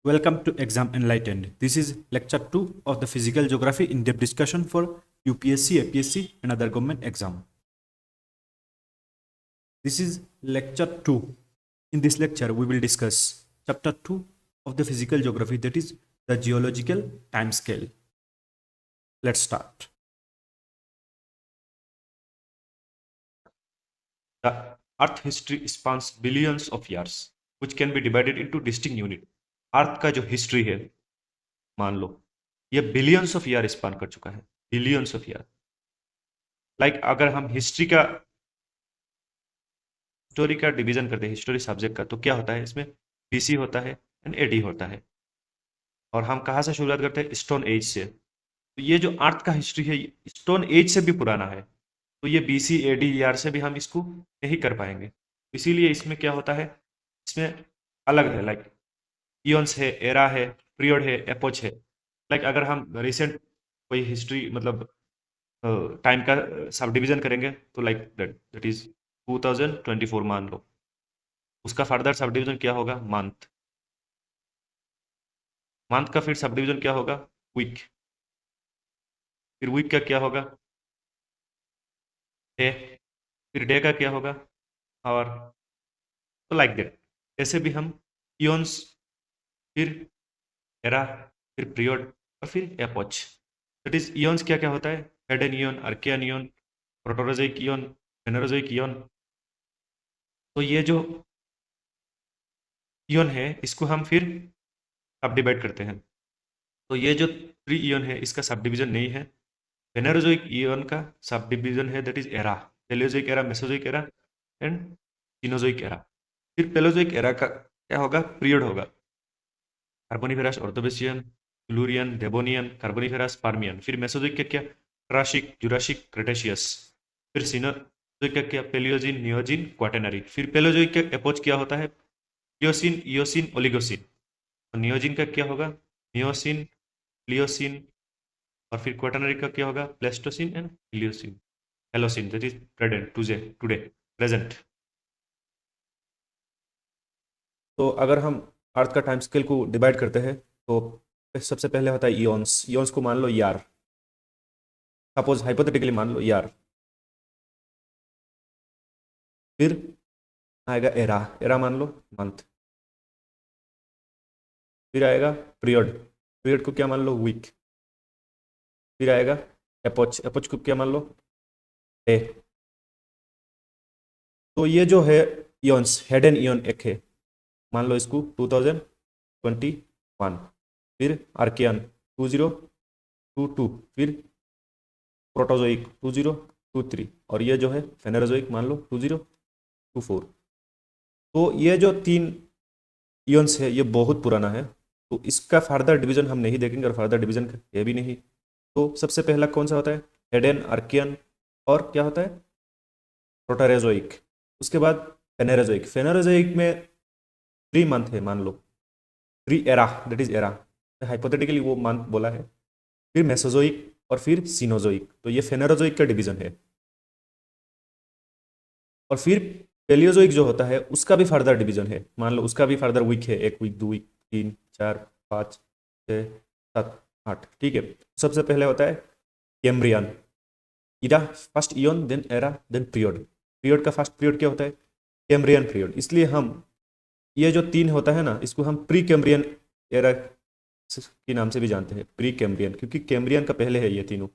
Welcome to Exam Enlightened. This is lecture 2 of the Physical Geography in-depth discussion for UPSC, APSC and other government exam. This is lecture 2. In this lecture, we will discuss chapter 2 of the Physical Geography, that is the geological time scale. Let's start. The Earth history spans billions of years, which can be divided into distinct unit. अर्थ का जो history है, मान लो ये billions of year span कर चुका है, billions of year. Like अगर हम हिस्ट्री का स्टोरी का डिवीजन करते हैं, हिस्टोरी सब्जेक्ट का, तो क्या होता है इसमें? बीसी होता है एंड एडी होता है। और हम कहाँ से शुरुआत करते हैं? स्टोन एज से। तो ये जो अर्थ का हिस्ट्री है स्टोन एज से भी पुराना है, तो ये बीसी एडी ईयर से भी हम इसको नहीं कर पाएंगे। इसीलिए इसमें क्या होता है, इसमें अलग है, लाइक इयन्स है, एरा है, पीरियड है, एपोच है। लाइक अगर हम रिसेंट कोई हिस्ट्री मतलब टाइम का सब डिवीजन करेंगे तो लाइक दैट इज 2024 मान लो, उसका फर्दर सब डिवीजन क्या होगा? मंथ। मंथ का फिर सब डिवीजन क्या होगा? वीक। फिर वीक का क्या होगा? डे। फिर डे का क्या होगा? आवर। तो लाइक दैट ऐसे भी हम इयन्स, फिर एरा, फिर पीरियड और फिर एपोच। दैट इज इयन्स क्या क्या होता है? Hadean eon, Archean eon, Proterozoic eon, Phanerozoic eon. तो ये जो इयन है इसको हम फिर सब डिवाइड करते हैं। तो ये जो 3 इयन है इसका सब डिवीजन नहीं है। फेनोरोजोइक इयन का सब डिवीजन है, that is era. Paleozoic era, Mesozoic era and Cenozoic era. फिर पेलोजोइक एरा का क्या होगा? पीरियड होगा। Carboniferous, Ordovician, Silurian, Devonian, Carboniferous, Permian. फिर मेसोजोइक का क्या? Triassic, Jurassic, Cretaceous. फिर सीनोजोइक का क्या? पेलियोजिन, नियोजिन, क्वाटेनरी। फिर पेलोजोइक का एपोच क्या होता है? Pliocene, Eocene, Oligocene. और नियोजिन का क्या होगा? Miocene, Pliocene. और फिर क्वाटरनरी का क्या होगा? प्लेस्टोसिन एंड इलियोसिन, Holocene, that is present, today present. तो अगर हम अर्थ का टाइम स्केल को डिवाइड करते हैं तो सबसे पहले होता है इयॉन्स। इयॉन्स को मान लो यार, सपोज हाइपोथेटिकली मान लो यार। फिर आएगा एरा, एरा मान लो मंथ। फिर आएगा पीरियड, पीरियड को क्या मान लो? वीक। फिर आएगा एपोच, एपोच को क्या मान लो? डे। तो ये जो है इयॉन्स, हेड एंड इयन एक है, मान लो इसको 2021। फिर आर्कियन 2022। फिर प्रोटोजोइक 2023। और ये जो है फेनेरोजोइक मान लो 2024। तो ये जो 3 इयन्स है ये बहुत पुराना है, तो इसका फर्दर डिवीजन हम नहीं देखेंगे और फर्दर डिवीजन है भी नहीं। तो सबसे पहला कौन सा होता है? हेडेन, आर्कियन और क्या होता है? प्रोटोरेजोइक। उसके बाद फेनेरोजोइक। फेनेरोजोइक में 3 मंथ है मान लो, 3 era, that is era, hypothetically वो मंथ बोला है। फिर मेसोजोइक और फिर सीनोजोइक, तो ये फेनेरोजोइक का डिवीजन है। और फिर पेलियोजोइक जो होता है उसका भी फर्दर डिवीजन है, मान लो उसका भी फर्दर वीक है, 1 वीक, 2 वीक, 3, 4, 5, 6, 7, 8। ठीक है। सबसे पहले होता है Cambrian era, first eon, then era, then period. Period का फर्स्ट पीरियड क्या होता है? Cambrian period. इसलिए हम ये जो 3 होता है ना, इसको हम प्री कैम्ब्रियन एरा के नाम से भी जानते हैं, प्री कैम्ब्रियन, क्योंकि कैम्ब्रियन का पहले है ये तीनों,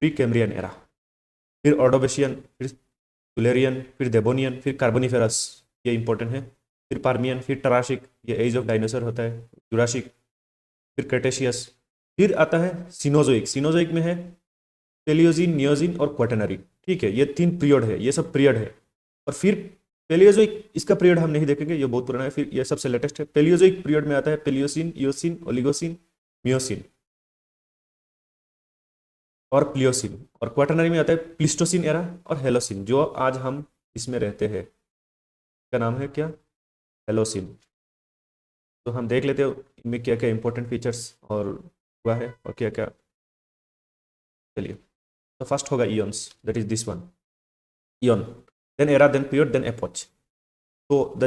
प्री कैम्ब्रियन एरा। फिर ऑर्डोवेशियन, फिर टुलेरियन, फिर डेवोनियन, फिर कार्बोनिफेरस, ये इंपॉर्टेंट है। फिर पार्मियन, फिर टराशिक, ये एज ऑफ डायनासोर होता है, जुरासिक। फिर क्रेटेशियस। फिर आता है सीनोजोइक। सीनोजोइक में है पेलियोजिन, नियोजिन और क्वाटरनरी। ठीक है, ये 3 पीरियड है, ये सब पीरियड है। और फिर पेलियोजोइक, इसका पीरियड हम नहीं देखेंगे, ये बहुत पुराना है। फिर ये सबसे लेटेस्ट है, पेलियोजोइक पीरियड में आता है पेलियोसिन, इयोसिन, ओलिगोसिन, मियोसिन और प्लियोसिन। और क्वाटरनरी में आता है प्लिस्टोसिन एरा और हेलोसिन, जो आज हम इसमें रहते हैं, का नाम है क्या? हेलोसिन। तो हम देख लेते हैं इनमें क्या क्या इंपॉर्टेंट फीचर्स और हुआ है और क्या क्या। चलिए, तो फर्स्ट होगा eons, that is this one, eon, then era, then period, then epoch. तो the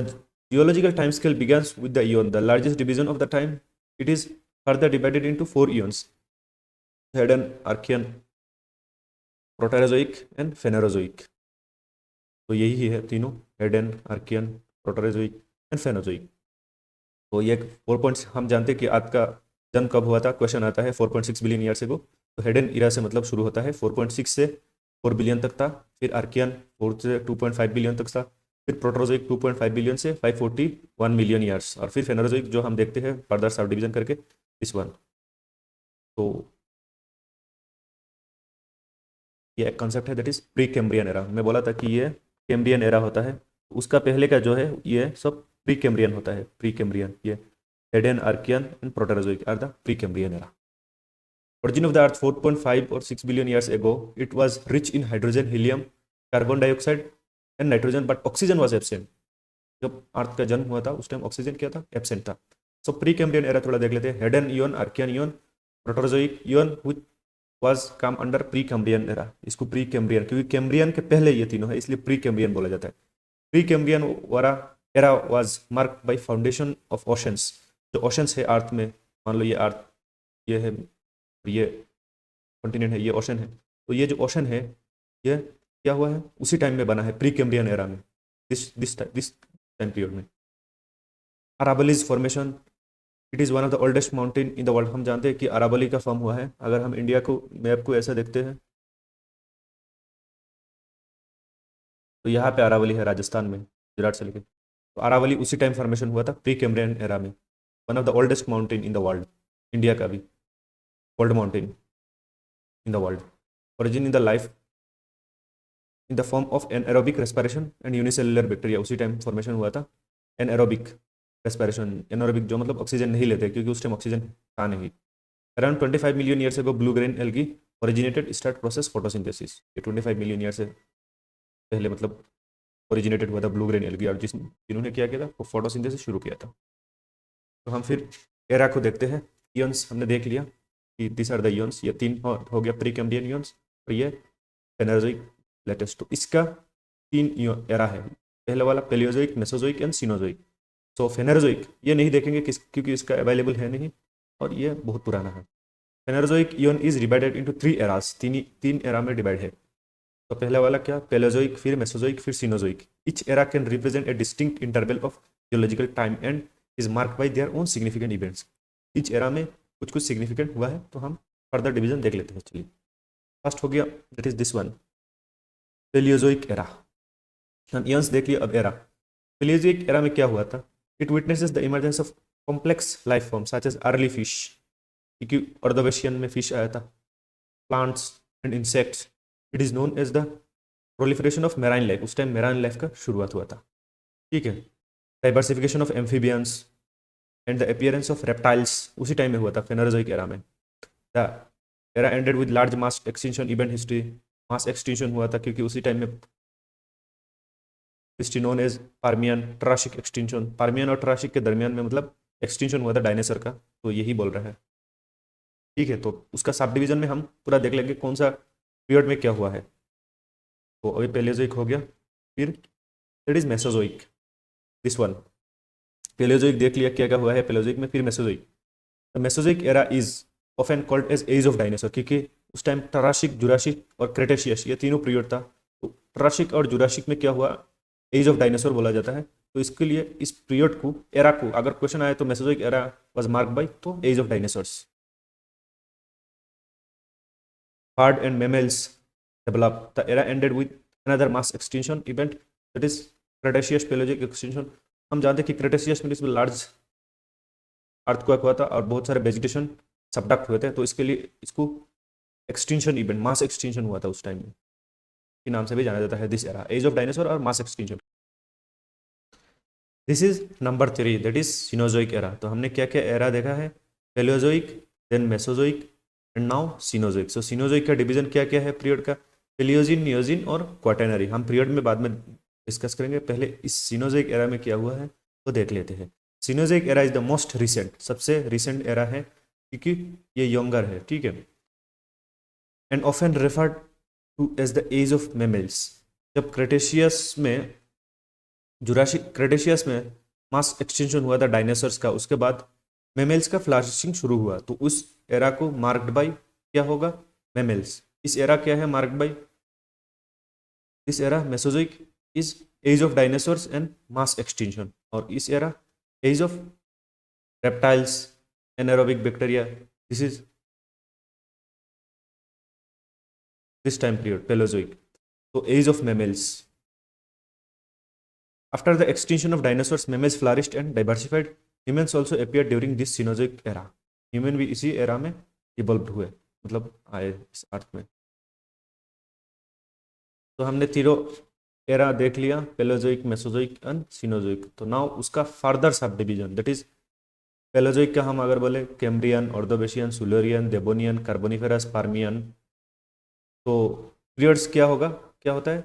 Geological time scale begins with the eon, the largest division of the time. It is further divided into 4 eons: Hadean, Archean, Proterozoic and Phanerozoic. तो यही है तीनों, Hayden, Archaean, प्रोटोरेजोइक and फेनोजोइक। तो ये 4 points हम जानते हैं कि आज का जन्म कब हुआ था, क्वेश्चन आता है 4.6 बिलियन ईयर्स एगो। तो हेडेन इरा से मतलब शुरू होता है 4.6 से 4 बिलियन तक था, फिर आर्कियन 4 से 2.5 बिलियन तक था, फिर प्रोटोरोजोइक 2.5 बिलियन से 541 मिलियन ईयर्स, और फिर फेनोरोजोइक जो हम देखते हैं फर्दर सब डिवीजन करके इस वन। तो ये एक कॉन्सेप्ट है that is pre Cambrian era. मैं बोला था कि ये कैम्ब्रियन एरा होता है, उसका पहले का जो है ये सब प्री कैम्ब्रियन होता है। प्री कैम्ब्रियन, ये Hadean, Archean and Proterozoic are the Precambrian era. Origin of the Earth 4.5 or 6 billion years ago, it was rich in hydrogen, helium, carbon dioxide and nitrogen, but oxygen was absent. जब अर्थ का जन्म हुआ था उस time oxygen क्या था, absent था। सो pre Cambrian era थोड़ा देख लेते हैं। Hadean eon, Archean eon, Proterozoic eon which was come under Precambrian era. इसको प्री कैम्ब्रियन, क्योंकि कैम्ब्रियन के पहले ये तीनों है इसलिए प्री कैम्ब्रियन बोला जाता है। प्री कैम्ब्रियन वाला era was marked bye foundation of oceans. जो ओशंस है अर्थ में, मान लो ये अर्थ, ये है, ये कॉन्टिनेंट है, ये ओशन है, तो ये जो ओशन है ये क्या हुआ है, उसी टाइम में बना है प्री कैम्ब्रियन एरा में, दिस टाइम पीरियड में। Aravallis formation, it is one of the oldest mountain in the world. हम जानते हैं कि अरावली का फॉर्म हुआ है। अगर हम इंडिया को मैप को ऐसा देखते हैं तो यहाँ पे अरावली है राजस्थान में, गुजरात से लेके। तो अरावली उसी टाइम फॉर्मेशन हुआ था प्री कैम्ब्रियन एरा में। One of the oldest mountain in the world, India का भी old mountain in the world. Origin in the life in the form of anaerobic respiration and unicellular bacteria, उसी time formation हुआ था। Anaerobic respiration, anaerobic जो मतलब oxygen नहीं लेते क्योंकि उस टाइम ऑक्सीजन था नहीं। Around 25 million years ago blue grain algae originated start process photosynthesis. ये 25 मिलियन ईयर से पहले मतलब ओरिजिनेटेड हुआ था ब्लू ग्रेन एल्गी, और जिन्होंने क्या किया था वो फोटोसिंथेसिस शुरू किया था। तो हम फिर एरा को देखते हैं। इयन्स हमने देख लिया कि दिस आर द इयन्स, ये 3 हो गया प्री कैम्ब्रियन इयन्स, और ये फेनोजोइक लेटेस्ट। तो इसका 3 एरा है, पहले वाला पेलियोजोइक, मेसोजोइक एंड सिनोजोइक। सो फेनोजोइक ये नहीं देखेंगे क्योंकि इसका अवेलेबल है नहीं, और ये बहुत पुराना है। Phanerozoic eon is divided into 3 eras, तीन एरा में डिवाइड है। तो पहला वाला क्या, पेलोजोइक, फिर मेसोजोइक, फिर Cenozoic. Each era can represent a distinct interval of geological time and is marked by their own significant events. Each era में कुछ कुछ सिग्निफिकेंट हुआ है, तो हम फर्दर डिवीजन देख लेते हैं। चलिए, फर्स्ट हो गया that is this one, Paleozoic era. हम इयंस देख लिया, अब एरा। पेलियोजोइक एरा में क्या हुआ था, it witnesses the emergence of complex life form such as early fish, क्योंकि ऑर्डोवेशियन में फिश आया था, plants and insects. It is known as the proliferation of marine life, उस टाइम मेराइन लाइफ का शुरुआत हुआ था, ठीक है। Diversification of amphibians and the appearance of reptiles उसी टाइम में हुआ था, फेनोजोइक एरा में। The era ended with large mass extinction event history, mass extinction हुआ था क्योंकि उसी टाइम में हिस्ट्री नोन एज पार्मियन ट्राशिक एक्सटिंक्शन। पार्मियन और ट्राशिक के दरमियान में मतलब एक्सटिंक्शन हुआ था डायनासोर का, तो यही बोल रहा है, ठीक है। तो उसका सब डिवीजन में हम पूरा देख लेंगे कौन सा पीरियड में क्या हुआ है। तो अभी पेलेजोइक हो गया, फिर that is Mesozoic, this one. Paleozoic देख लिया क्या क्या हुआ है पेलेजोइक में, फिर Mesozoic. The Mesozoic era is often called as age of dinosaur, क्योंकि उस टाइम ट्राशिक, जुरासिक और क्रेटेशियस ये तीनों पीरियड था। तो ट्राशिक और जुरासिक में क्या हुआ, एज ऑफ डायनासोर बोला जाता है। तो इसके लिए इस पीरियड को, एरा को, अगर क्वेश्चन आए तो Mesozoic era was marked by तो age of dinosaurs. Bird and mammals developed. The era ended with another mass extinction event, that is Cretaceous Paleozoic extinction. हम जानते हैं कि क्रेटेशियस में इसमें लार्ज अर्थक्वेक हुआ था और बहुत सारे वेजिटेशन सबडक्ट हुए थे, तो इसके लिए इसको एक्सटिंक्शन इवेंट, मास एक्सटिंक्शन हुआ था उस टाइम में, के नाम से भी जाना जाता है this era, age of dinosaur और mass extinction. This is number 3, that is Cenozoic era. तो हमने क्या क्या एरा देखा है, Paleozoic, then Mesozoic and now Cenozoic. So Cenozoic का डिवीजन क्या क्या है पीरियड का, पेलियोजिन, नियोजिन और क्वाटरनरी। हम पीरियड में बाद में डिस्कस करेंगे, पहले इस सिनोजोइक एरा में क्या हुआ है तो देख लेते हैं। Cenozoic era is the most recent, सबसे रिसेंट एरा है क्योंकि ये यंगर है, ठीक है। And often referred to as the age of mammals. जब क्रेटेशियस में, जुरासिक क्रेटेशियस में मास एक्सटेंशन हुआ था डायनासोर्स का, उसके बाद मेमल्स का फ्लरिशिंग शुरू हुआ, तो उस एरा को मार्क्ड बाय क्या होगा, मेमल्स। इस एरा क्या है, marked by this era Mesozoic is age of dinosaurs and mass extension, और इस era age of reptiles, anaerobic bacteria, this is this time period Paleozoic. So age of mammals. After the extinction of dinosaurs, mammals flourished and diversified. Humans also appeared during this Cenozoic era. Human भी इसी era में evolved हुए, मतलब आए इस अर्थ में। तो हमने तीनों एरा देख लिया, पेलोजोइक, मेसोजोइक एंड सीनोजोइक। तो नाउ उसका further subdivision, that is Paleozoic का हम अगर बोले Cambrian, Ordovician, Silurian, Devonian, Carboniferous, Permian. तो पीरियड्स क्या होगा, क्या होता है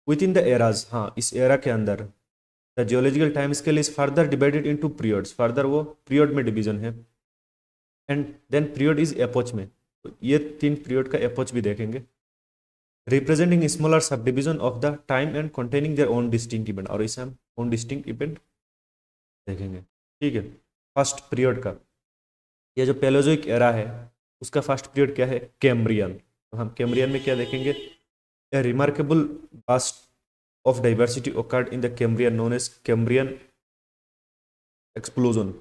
विद इन द एराज, हाँ इस एरा के अंदर the geological time scale is further divided into periods, further वो पीरियड में डिवीजन है। And then period is epoch में, तो ये 3 पीरियड का एपोच भी देखेंगे, representing smaller subdivision of the time and containing their own distinct event, और इसे हम ओन डिस्टिंक्ट इवेंट देखेंगे। ठीक है, फर्स्ट पीरियड का, ये जो पेलोजोइक एरा है उसका फर्स्ट पीरियड क्या है, कैम्ब्रियन। तो हम कैम्ब्रियन में क्या देखेंगे, ए remarkable bast of diversity occurred in the Cambrian known as Cambrian explosion।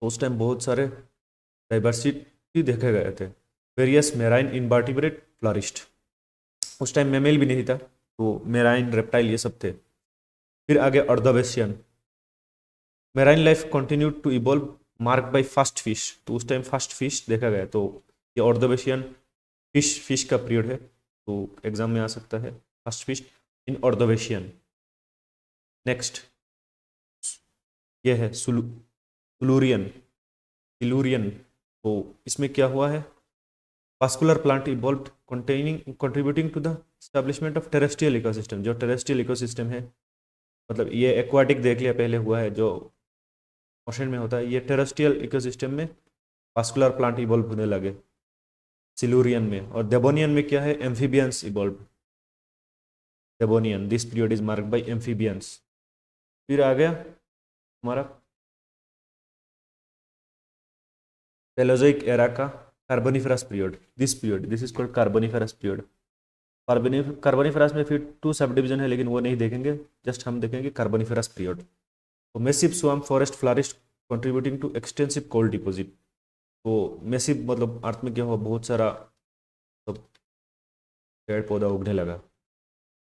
तो उस टाइम बहुत सारे डाइवर्सिटी देखे गए थे। वेरियस मेराइन इनवर्टिब्रेट फ्लरिश्ड, उस टाइम मेमेल भी नहीं था, तो मेराइन, रेप्टाइल ये सब थे। फिर आगे Ordovician, marine life continued to evolve mark by first fish, तो उस टाइम फर्स्ट फिश देखा गया। तो ये अर्धोवेशियन फिश का पीरियड है, तो एग्जाम में आ सकता है first fish in Ordovician. Next ये है सिल्यूरियन, सिल्यूरियन। तो इसमें क्या हुआ है, vascular plant evolved contributing to the establishment of terrestrial ecosystem. जो टेरेस्ट्रियल इकोसिस्टम है, मतलब ये एक्वाटिक देख लिया पहले हुआ है, जो ओशन में होता है, ये टेरेस्ट्रियल इकोसिस्टम में वास्कुलर प्लांट इवॉल्व होने लगे सिल्यूरियन में। और डेवोनियन में क्या है, amphibians evolve, Devonian, this period is marked bye amphibians. फिर आ गया हमारा पेलोजोइक एरा का Carboniferous period, this is called Carboniferous period. Carboniferous में फिर 2 सब डिवीजन है, लेकिन वो नहीं देखेंगे, जस्ट हम देखेंगे कार्बोनिफेरस पीरियड। तो massive swamp forest flourished contributing to extensive coal deposit. तो मेसिव मतलब अर्थ में क्या हुआ, बहुत सारा पेड़ पौधा उगने लगा।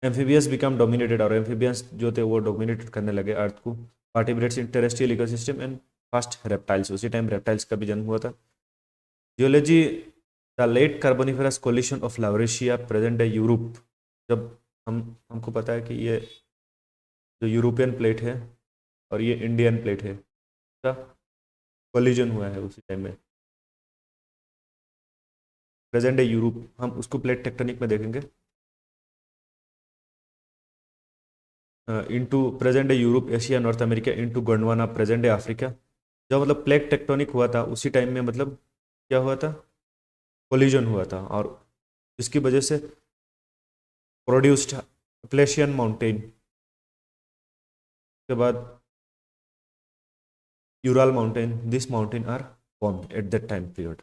एम्फीबियंस बिकम डोमिनेटेड, और एम्फीबियंस जो थे वो डोमिनेटेड करने लगे अर्थ को। Participates in terrestrial ecosystem and first reptiles, उसी टाइम रेप्टाइल्स का भी जन्म हुआ था। Geology, the late Carboniferous collision of Laurasia present day Europe. जब हमको पता है कि ये जो यूरोपियन प्लेट है और ये इंडियन प्लेट है, का कोलिजन हुआ है उसी टाइम में, प्रेजेंट डे यूरोप, हम उसको प्लेट टेक्टोनिक में देखेंगे। Into present day Europe, Asia, north America, into Gondwana, present day Africa. जब मतलब प्लेट टेक्टोनिक हुआ था उसी टाइम में मतलब क्या हुआ था, कोलिजन हुआ था, और इसकी वजह से प्रोड्यूस्ड अपलेशियन माउंटेन, के बाद Ural mountain, this mountain are formed at that time period.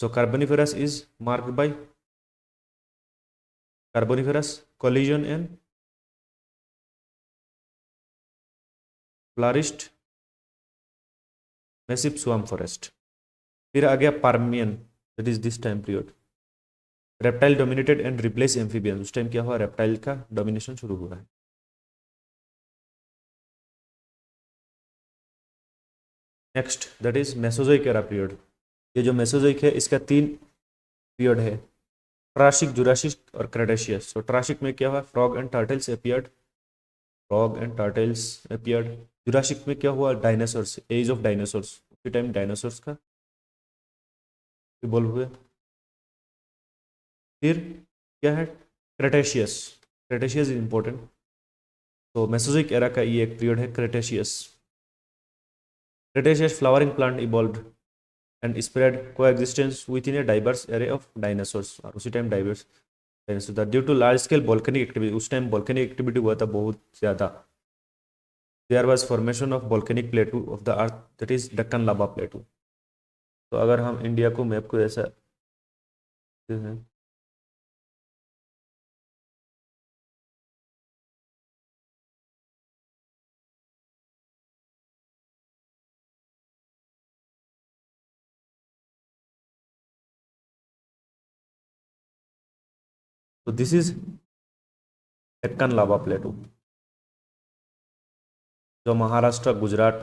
So Carboniferous is marked by Carboniferous collision and flourished massive swamp forest. फिर आ गया Permian, that is this time period. Reptile dominated and replace amphibian, उस time क्या हुआ, reptile का domination शुरू हुआ है। Next that is Mesozoic era period. ये जो मेसोजोइक है इसका 3 पीरियड है, ट्रासिक, जुरासिक और क्रेटेशियस। तो ट्रासिक में क्या हुआ, frog and turtles appeared, frog and turtles appeared. Jurassic में क्या हुआ, डायनासोर्स, एज ऑफ डायनासोर्स, उसी टाइम डायनासोर्स का इवॉल्व हुए। फिर क्या है, क्रेटेशियस, क्रेटेशियस इज इंपॉर्टेंट। तो मेसोजोइक एरा का ये एक पीरियड है Cretaceous. Cretaceous flowering plant evolved and spread coexistence within a diverse array of dinosaurs, और उसी time diverse dinosaur due to large scale volcanic activity, उस time volcanic activity हुआ था बहुत ज़्यादा। There was formation of volcanic plateau of the earth that is Deccan lava plateau. तो अगर हम इंडिया को मैप को ऐसा हैं, तो दिस इज डेक्कन लावा प्लेटू जो महाराष्ट्र गुजरात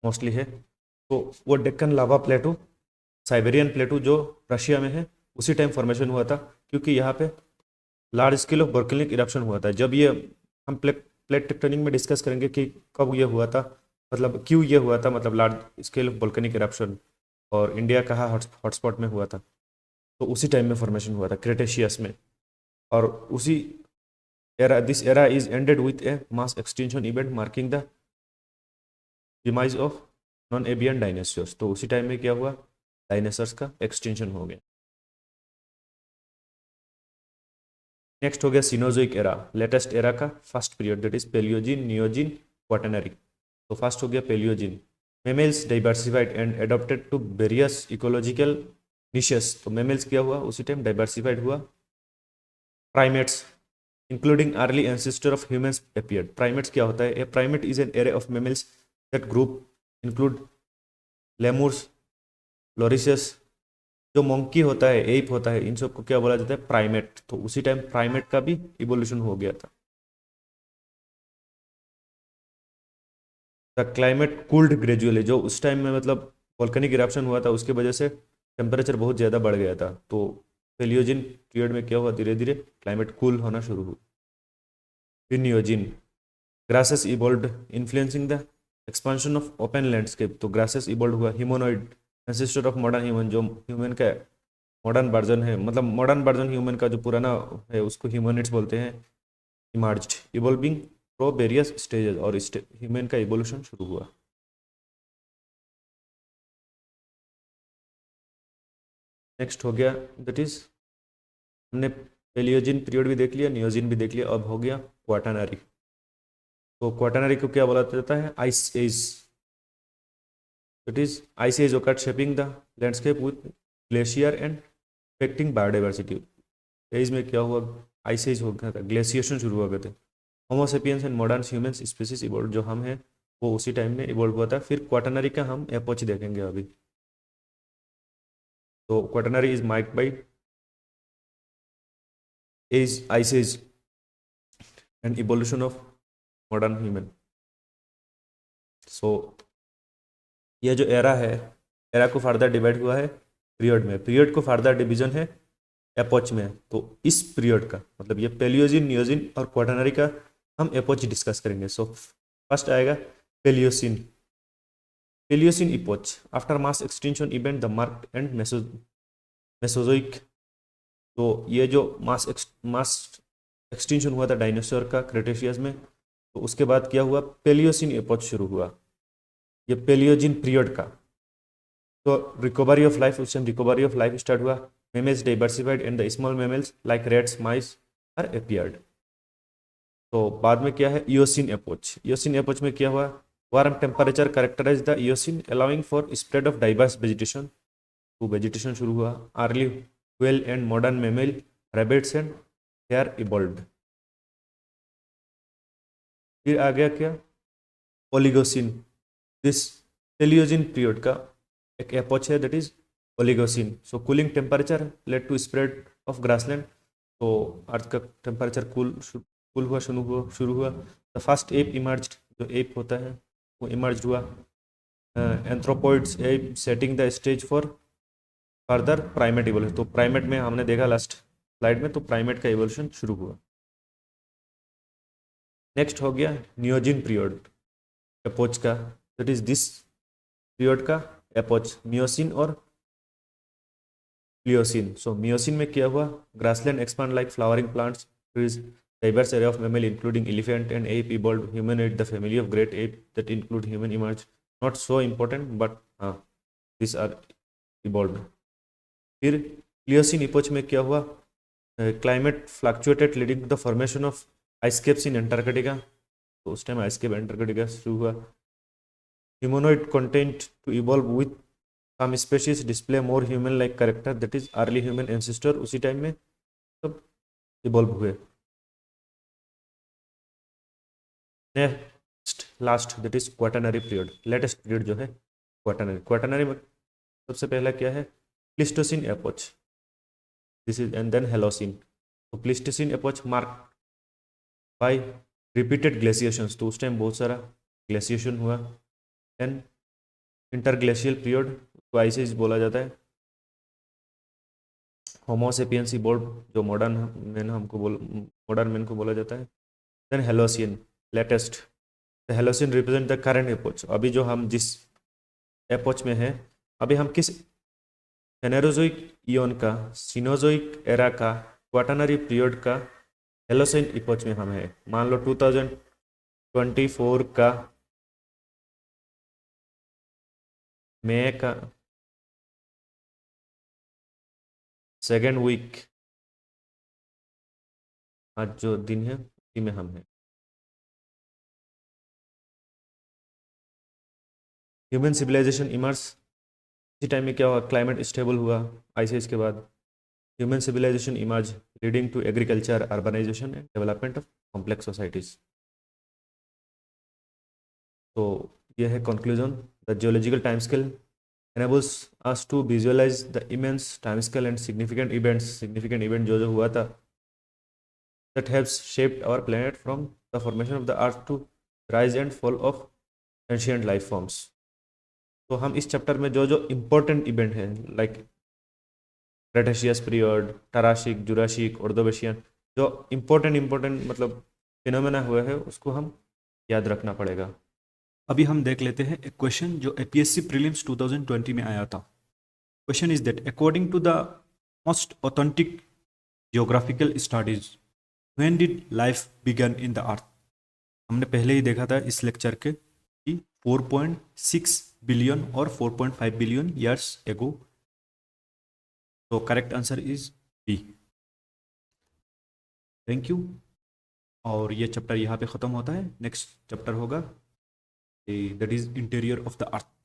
मोस्टली है। तो वो डेक्कन लावा प्लेटू साइबेरियन प्लेटू जो रशिया में है उसी टाइम फॉर्मेशन हुआ था, क्योंकि यहाँ पे large scale of volcanic eruption हुआ था। जब ये हम प्लेट टेक्टोनिक में डिस्कस करेंगे कि कब ये हुआ था, मतलब क्यों ये हुआ था, मतलब large scale of volcanic eruption, और इंडिया कहाँ हॉटस्पॉट में हुआ था, तो उसी टाइम में फॉर्मेशन हुआ था क्रेटेशियस में। और उसी era, this era is ended with A mass extension event marking the demise of non avian dinosaurs. तो उसी टाइम में क्या हुआ, डायनासोर्स का एक्सटेंशन हो गया। नेक्स्ट हो गया सिनोजोइक एरा, लेटेस्ट एरा का first period that is Paleogene, Neogene, Quaternary. तो फर्स्ट हो गया Paleogene. Mammals diversified and adopted to various ecological niches. तो मेमल्स क्या हुआ, उसी टाइम डाइवर्सिफाइड हुआ। Primates including early ancestor of humans appeared. Primates क्या होता है, a primate is an array of mammals that group include lemurs, lorises, जो monkey होता है, एप होता है, इन सबको क्या बोला जाता है, प्राइमेट। तो उसी टाइम प्राइमेट का भी इवोल्यूशन हो गया था। द क्लाइमेट कूल्ड ग्रेजुअली, जो उस टाइम में मतलब वोल्केनिक इरप्शन हुआ था उसकी वजह से टेम्परेचर बहुत ज़्यादा बढ़ गया था। तो पेलियोजिन पीरियड में क्या हुआ, धीरे धीरे क्लाइमेट कूल होना शुरू हुआ। फिर Neogene, grasses evolve influencing the expansion of open landscape. तो ग्रासेस इवॉल्व हुआ। Humanoid ancestor of modern human, जो ह्यूमन का मॉडर्न वर्जन है, मतलब मॉडर्न वर्जन ह्यूमन का जो पुराना है उसको ह्यूमनिड्स बोलते हैं, emerged evolving through various stages, और ह्यूमन का इवोल्यूशन शुरू हुआ। नेक्स्ट हो गया दैट इज, हमने पेलियोजिन पीरियड भी देख लिया, नियोजिन भी देख लिया, अब हो गया क्वाटरनरी। तो क्वाटरनरी को क्या बोला जाता है, ice age. It is ice age occurred shaping the landscape with glacier and affecting biodiversity. Age में क्या हुआ, आइस एज हो गया था, ग्लेशिएशन शुरू हो गए थे। Homo sapiens and modern humans species evolve, जो हम हैं वो उसी टाइम में इवॉल्व हुआ था। फिर क्वाटरनरी का हम एपोच देखेंगे अभी। तो Quaternary is marked by age, ice age and evolution of modern human. So यह जो एरा है, एरा को फर्दर डिवाइड हुआ है पीरियड में। पीरियड को फर्दर डिवीजन है एपोच में। तो इस पीरियड का मतलब ये पेलियोजिन, नियोजिन और क्वाटरनरी का हम एपोच डिस्कस करेंगे। सो फर्स्ट आएगा Palaeocene. Palaeocene epoch after mass extension event the mark and Mesozoic. तो ये जो मास एक्सटेंशन हुआ था डायनासोर का क्रेटेशियस में, तो उसके बाद क्या हुआ, पेलियोसिन एपोच शुरू हुआ, ये पेलियोजिन पीरियड का। तो रिकवरी ऑफ लाइफ, उस time recovery of life start हुआ। Mammals diversified and the small mammals like rats, mice are appeared. तो बाद में क्या है, इयोसिन एपोच। इयोसिन एपोच में क्या हुआ, warm temperature characterize the Eocene allowing for spread of diverse vegetation. तो वेजिटेशन शुरू हुआ। Early whale and modern mammal, rabbits and hare evolved. फिर आ गया क्या, ओलिगोसिन। दिस पेलियोजिन पीरियड का एक एपोच है that is Oligocene. So cooling temperature led to spread of grassland. तो अर्थ का टेम्परेचर कूल हुआ, शुरू हुआ। द फर्स्ट एप इमर्ज्ड, जो एप होता है वो इमर्ज हुआ। Anthropoids ape setting the stage for further primate evolution. तो प्राइमेट में हमने देखा लास्ट स्लाइड में, तो प्राइमेट का इवोल्यूशन शुरू हुआ। नेक्स्ट हो गया नियोजिन पीरियड एपोच का, दैट इज दिस पीरियड का एपोच, मियोसिन और प्लियोसिन। सो मियोसिन में क्या हुआ, grassland expand like flowering plants, trees, diverse array of mammal including elephant and ape evolved. Humanoid, the family of great ape that include human emerged. Not so important, but these are evolved. फिर प्लियोसिन epoch में क्या हुआ, climate fluctuated leading to the formation of ice caps in Antarctica. तो उस time ice cave Antarctica शुरू हुआ। Humanoid continued to evolve with some species display more human like character, that is early human ancestor, उसी time में सब evolve हुए। Next last that is Quaternary period, latest period जो है Quaternary में सबसे पहला क्या है, Pleistocene epoch, this is and then Holocene. तो Pleistocene epoch mark by repeated glaciations, तो उस टाइम बहुत सारा ग्लेशिएशन हुआ। देन इंटरग्लेशियल पीरियड को ऐसे ही बोला जाता है। होमोसेपियंस इवॉल्व, जो मॉडर्न मैन को बोला जाता है। Then Holocene latest, the Holocene represent the current epoch, अभी जो हम जिस एपोच में है, अभी हम किस फेनेरोजोइक ईयन का, सीनोजोइक एरा का, क्वाटरनरी पीरियड का, हेलोसिन इपोच में हम है। मान लो 2024 का मई का सेकेंड वीक, आज जो दिन है उसी में हम हैं। ह्यूमन सिविलाइजेशन इमर्ज, इसी टाइम में क्या हुआ, क्लाइमेट स्टेबल हुआ आइस एज के बाद। Human civilization emerge leading to agriculture, urbanisation and development of complex societies. तो यह है conclusion, the geological time scale enables us to visualize the immense time scale and significant event जो हुआ था, that has shaped our planet from the formation of the earth to rise and fall of ancient life forms। तो हम इस chapter में जो जो important event है, लाइक क्रेटेशियस पीरियड, टराशिक, जुराशिक, ऑर्डोवेशियन, जो इम्पोर्टेंट मतलब फिनोमेना हुए हैं, उसको हम याद रखना पड़ेगा। अभी हम देख लेते हैं एक क्वेश्चन जो APSC प्रीलिम्स 2020 में आया था। Question is that according to the most authentic geographical studies when did life began in the earth. हमने पहले ही देखा था इस लेक्चर के कि 4.6 बिलियन और 4.5 बिलियन ईयर्स एगो। तो correct answer is B. Thank you. और ये चैप्टर यहाँ पे ख़त्म होता है। नेक्स्ट चैप्टर होगा that is interior of the earth.